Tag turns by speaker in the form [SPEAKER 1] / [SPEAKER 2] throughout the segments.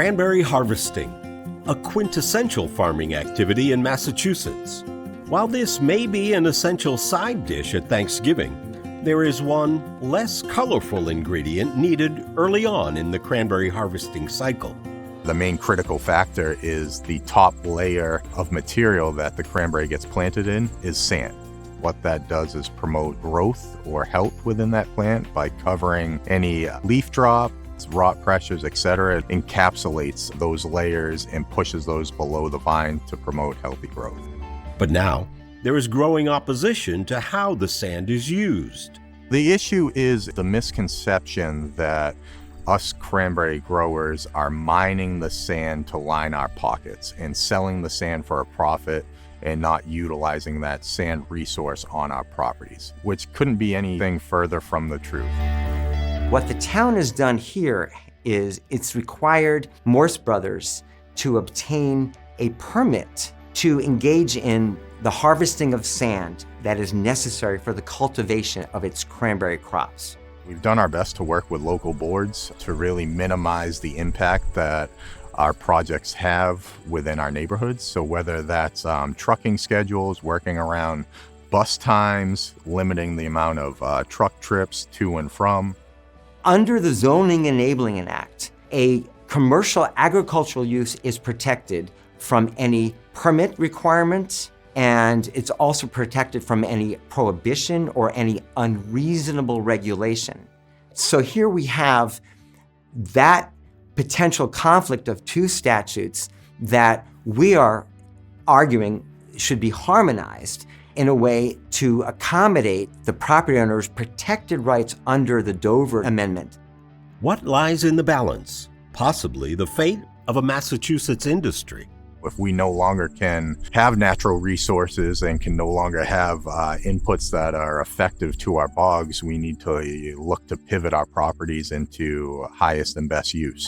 [SPEAKER 1] Cranberry harvesting, a quintessential farming activity in Massachusetts. While this may be an essential side dish at Thanksgiving, there is one less colorful ingredient needed early on in the cranberry harvesting cycle.
[SPEAKER 2] The main critical factor is the top layer of material that the cranberry gets planted in is sand. What that does is promote growth or health within that plant by covering any leaf drop, rot pressures, etc. It encapsulates those layers and pushes those below the vine to promote healthy growth.
[SPEAKER 1] But now, there is growing opposition to how the sand is used.
[SPEAKER 2] The issue is the misconception that us cranberry growers are mining the sand to line our pockets and selling the sand for a profit and not utilizing that sand resource on our properties, which couldn't be anything further from the truth.
[SPEAKER 3] What the town has done here is it's required Morse Brothers to obtain a permit to engage in the harvesting of sand that is necessary for the cultivation of its cranberry crops.
[SPEAKER 2] We've done our best to work with local boards to really minimize the impact that our projects have within our neighborhoods. So whether that's trucking schedules, working around bus times, limiting the amount of truck trips to and from.
[SPEAKER 3] Under the Zoning Enabling Act, a commercial agricultural use is protected from any permit requirements, and it's also protected from any prohibition or any unreasonable regulation. So here we have that potential conflict of two statutes that we are arguing should be harmonized in a way to accommodate the property owner's protected rights under the Dover Amendment.
[SPEAKER 1] What lies in the balance? Possibly the fate of a Massachusetts industry.
[SPEAKER 2] If we no longer can have natural resources and can no longer have inputs that are effective to our bogs, we need to look to pivot our properties into highest and best use.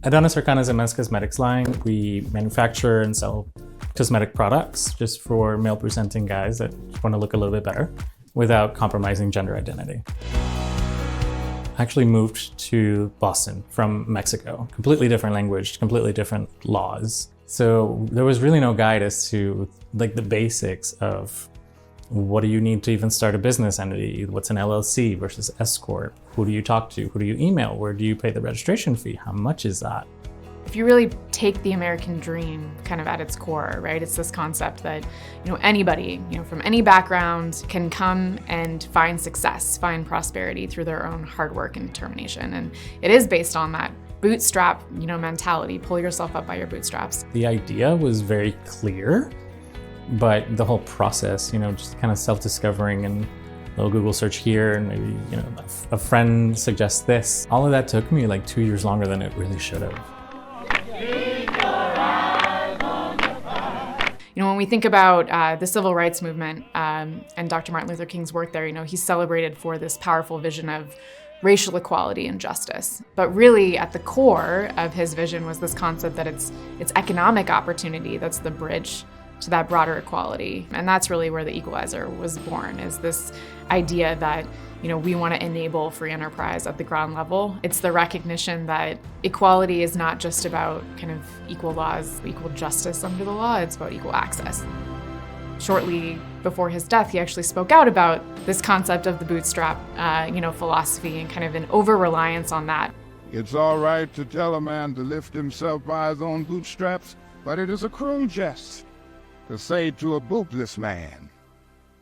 [SPEAKER 4] Adonis Arcana is a men's cosmetics line. We manufacture and sell cosmetic products just for male-presenting guys that want to look a little bit better without compromising gender identity. I actually moved to Boston from Mexico. Completely different language, completely different laws. So there was really no guide as to like the basics of what do you need to even start a business entity? What's an LLC versus S Corp? Who do you talk to? Who do you email? Where do you pay the registration fee? How much is that?
[SPEAKER 5] If you really take the American dream kind of at its core, right? It's this concept that, anybody, from any background can come and find success, find prosperity through their own hard work and determination. And it is based on that bootstrap, mentality, pull yourself up by your bootstraps.
[SPEAKER 4] The idea was very clear, but the whole process, just kind of self-discovering and a little Google search here and maybe, a friend suggests this. All of that took me like 2 years longer than it really should have.
[SPEAKER 5] When we think about the civil rights movement and Dr. Martin Luther King's work there, he's celebrated for this powerful vision of racial equality and justice. But really at the core of his vision was this concept that it's economic opportunity that's the bridge to that broader equality. And that's really where the Equalizer was born, is this idea that we want to enable free enterprise at the ground level. It's the recognition that equality is not just about kind of equal laws, equal justice under the law, it's about equal access. Shortly before his death, he actually spoke out about this concept of the bootstrap, philosophy and kind of an over-reliance on that.
[SPEAKER 6] It's all right to tell a man to lift himself by his own bootstraps, but it is a cruel jest to say to a bootless man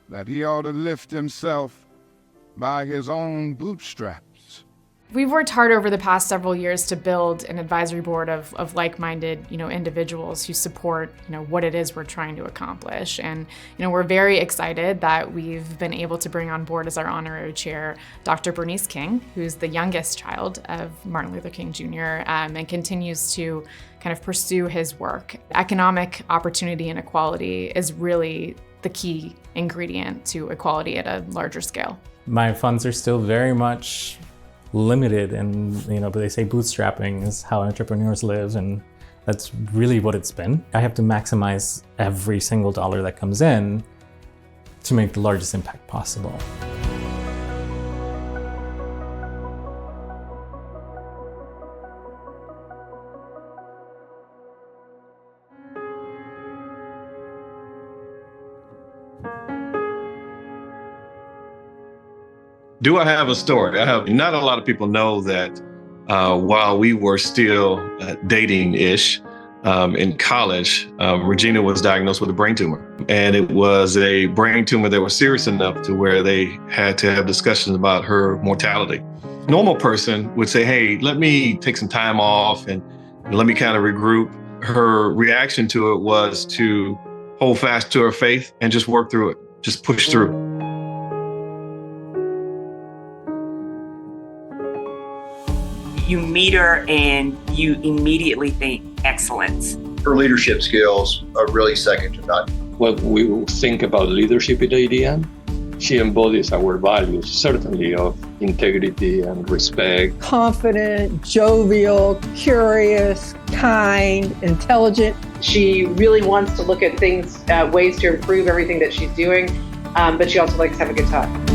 [SPEAKER 6] that he ought to lift himself by his own bootstraps.
[SPEAKER 5] We've worked hard over the past several years to build an advisory board of like-minded, individuals who support, what it is we're trying to accomplish. And, we're very excited that we've been able to bring on board as our honorary chair, Dr. Bernice King, who's the youngest child of Martin Luther King Jr. And continues to kind of pursue his work. Economic opportunity and equality is really the key ingredient to equality at a larger scale.
[SPEAKER 4] My funds are still very much limited, and but they say bootstrapping is how entrepreneurs live, and that's really what it's been. I have to maximize every single dollar that comes in to make the largest impact possible.
[SPEAKER 7] Do I have a story? Not a lot of people know that while we were still dating-ish in college, Regina was diagnosed with a brain tumor. And it was a brain tumor that was serious enough to where they had to have discussions about her mortality. A normal person would say, hey, let me take some time off and let me kind of regroup. Her reaction to it was to hold fast to her faith and just work through it, just push through.
[SPEAKER 8] You meet her and you immediately think excellence.
[SPEAKER 9] Her leadership skills are really second to none.
[SPEAKER 10] When we think about leadership at ADM, she embodies our values, certainly of integrity and respect.
[SPEAKER 11] Confident, jovial, curious, kind, intelligent.
[SPEAKER 12] She really wants to look at things, ways to improve everything that she's doing, but she also likes to have a good time.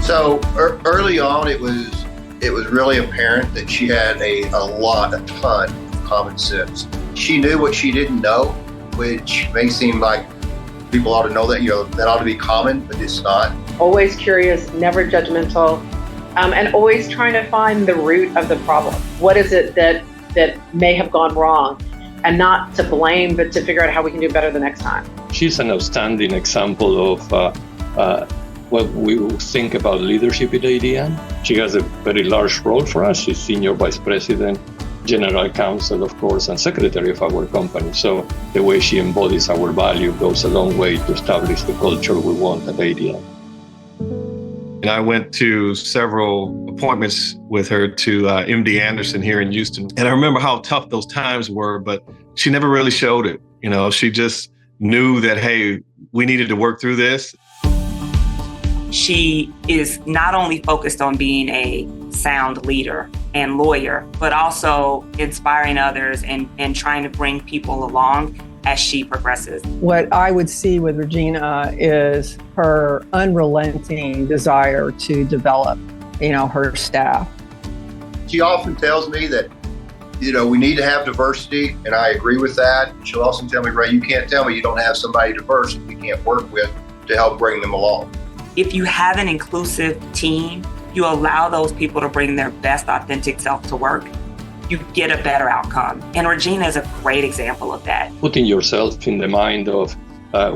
[SPEAKER 9] So early on, it was really apparent that she had a ton of common sense. She knew what she didn't know, which may seem like people ought to know that, that ought to be common, but it's not.
[SPEAKER 12] Always curious, never judgmental, and always trying to find the root of the problem. What is it that may have gone wrong? And not to blame, but to figure out how we can do better the next time.
[SPEAKER 10] She's an outstanding example of what we think about leadership at ADM. She has a very large role for us. She's Senior Vice President, General Counsel, of course, and Secretary of our company. So the way she embodies our value goes a long way to establish the culture we want at ADM.
[SPEAKER 7] And I went to several appointments with her to MD Anderson here in Houston. And I remember how tough those times were, but she never really showed it. She just knew that, hey, we needed to work through this.
[SPEAKER 8] She is not only focused on being a sound leader and lawyer, but also inspiring others and trying to bring people along as she progresses.
[SPEAKER 11] What I would see with Regina is her unrelenting desire to develop, her staff.
[SPEAKER 9] She often tells me that, we need to have diversity, and I agree with that. She'll also tell me, Ray, you can't tell me you don't have somebody diverse that we can't work with to help bring them along.
[SPEAKER 8] If you have an inclusive team, you allow those people to bring their best authentic self to work, you get a better outcome. And Regina is a great example of that.
[SPEAKER 10] Putting yourself in the mind of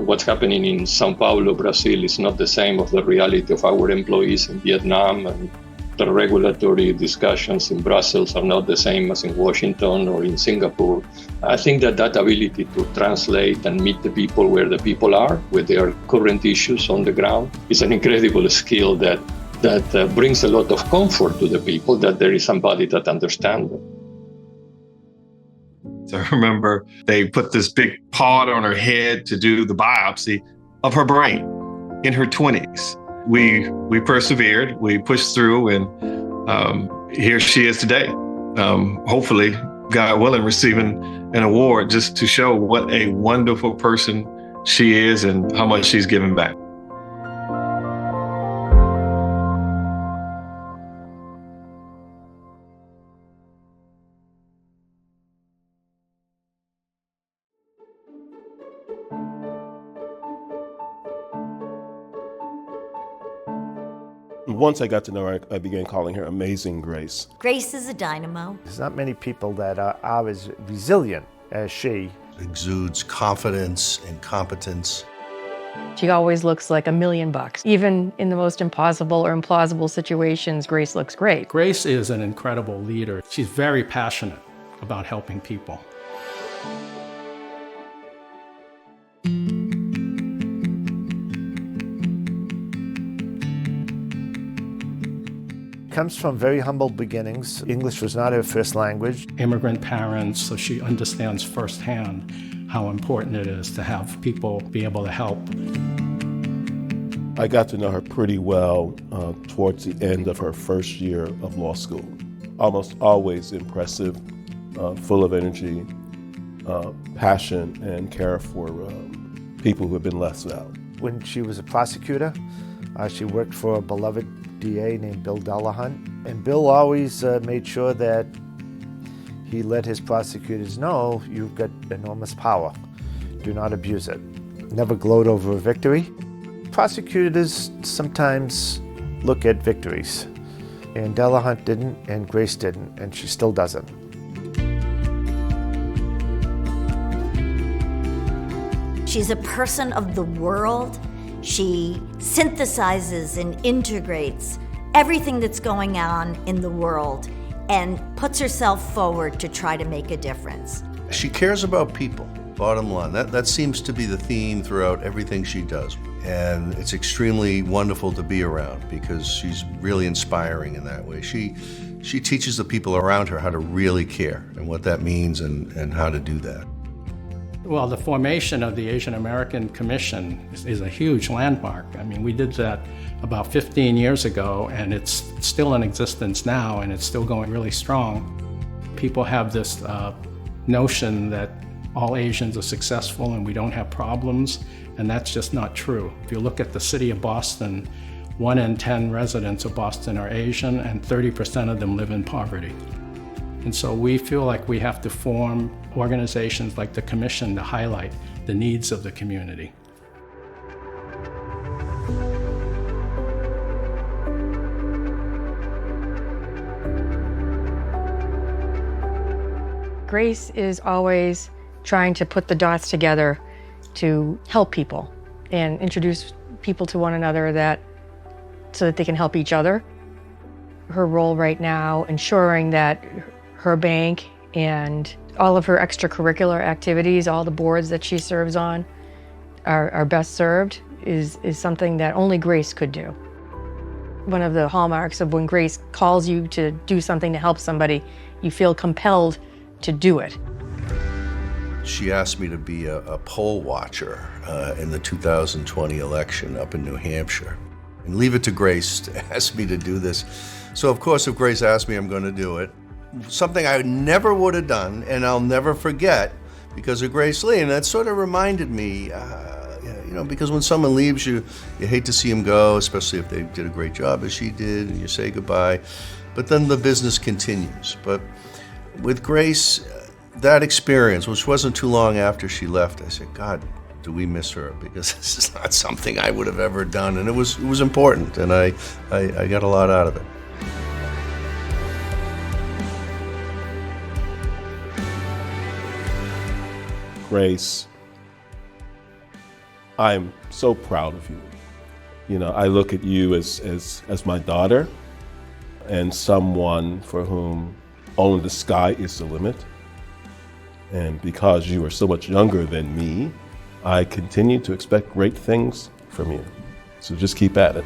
[SPEAKER 10] what's happening in Sao Paulo, Brazil is not the same of the reality of our employees in Vietnam, and the regulatory discussions in Brussels are not the same as in Washington or in Singapore. I think that ability to translate and meet the people where the people are with their current issues on the ground is an incredible skill that brings a lot of comfort to the people, that there is somebody that understands them.
[SPEAKER 7] So I remember they put this big pod on her head to do the biopsy of her brain in her 20s. We persevered, we pushed through, and here she is today. Hopefully, God willing, receiving an award just to show what a wonderful person she is and how much she's given back.
[SPEAKER 13] Once I got to know her, I began calling her Amazing Grace.
[SPEAKER 14] Grace is a dynamo.
[SPEAKER 15] There's not many people that are as resilient as she.
[SPEAKER 16] Exudes confidence and competence.
[SPEAKER 17] She always looks like $1 million. Even in the most impossible or implausible situations, Grace looks great.
[SPEAKER 18] Grace is an incredible leader. She's very passionate about helping people.
[SPEAKER 15] Comes from very humble beginnings. English was not her first language.
[SPEAKER 18] Immigrant parents, so she understands firsthand how important it is to have people be able to help.
[SPEAKER 13] I got to know her pretty well towards the end of her first year of law school. Almost always impressive, full of energy, passion, and care for people who have been left out.
[SPEAKER 15] When she was a prosecutor, she worked for a beloved DA named Bill Gala. And Bill always made sure that he let his prosecutors know, you've got enormous power. Do not abuse it. Never gloat over a victory. Prosecutors sometimes look at victories. And Della Hunt didn't, and Grace didn't, and she still doesn't.
[SPEAKER 14] She's a person of the world. She synthesizes and integrates everything that's going on in the world and puts herself forward to try to make a difference.
[SPEAKER 16] She cares about people, bottom line. That seems to be the theme throughout everything she does. And it's extremely wonderful to be around because she's really inspiring in that way. She teaches the people around her how to really care and what that means and how to do that.
[SPEAKER 18] Well, the formation of the Asian American Commission is a huge landmark. I mean, we did that about 15 years ago, and it's still in existence now, and it's still going really strong. People have this notion that all Asians are successful and we don't have problems, and that's just not true. If you look at the city of Boston, 1 in 10 residents of Boston are Asian, and 30% of them live in poverty. And so we feel like we have to form organizations like the Commission to highlight the needs of the community.
[SPEAKER 17] Grace is always trying to put the dots together to help people and introduce people to one another so that they can help each other. Her role right now, ensuring that her bank and all of her extracurricular activities, all the boards that she serves on, are best served is something that only Grace could do. One of the hallmarks of when Grace calls you to do something to help somebody, you feel compelled to do it.
[SPEAKER 16] She asked me to be a poll watcher in the 2020 election up in New Hampshire. And leave it to Grace to ask me to do this. So of course, if Grace asked me, I'm going to do it. Something I never would have done, and I'll never forget because of Grace Lee. And that sort of reminded me, because when someone leaves you, you hate to see them go, especially if they did a great job as she did, and you say goodbye. But then the business continues. But with Grace, that experience, which wasn't too long after she left, I said, God, do we miss her? Because this is not something I would have ever done. And it was important, and I got a lot out of it.
[SPEAKER 13] Grace, I'm so proud of you. You know, I look at you as my daughter and someone for whom only the sky is the limit. And because you are so much younger than me, I continue to expect great things from you. So just keep at it.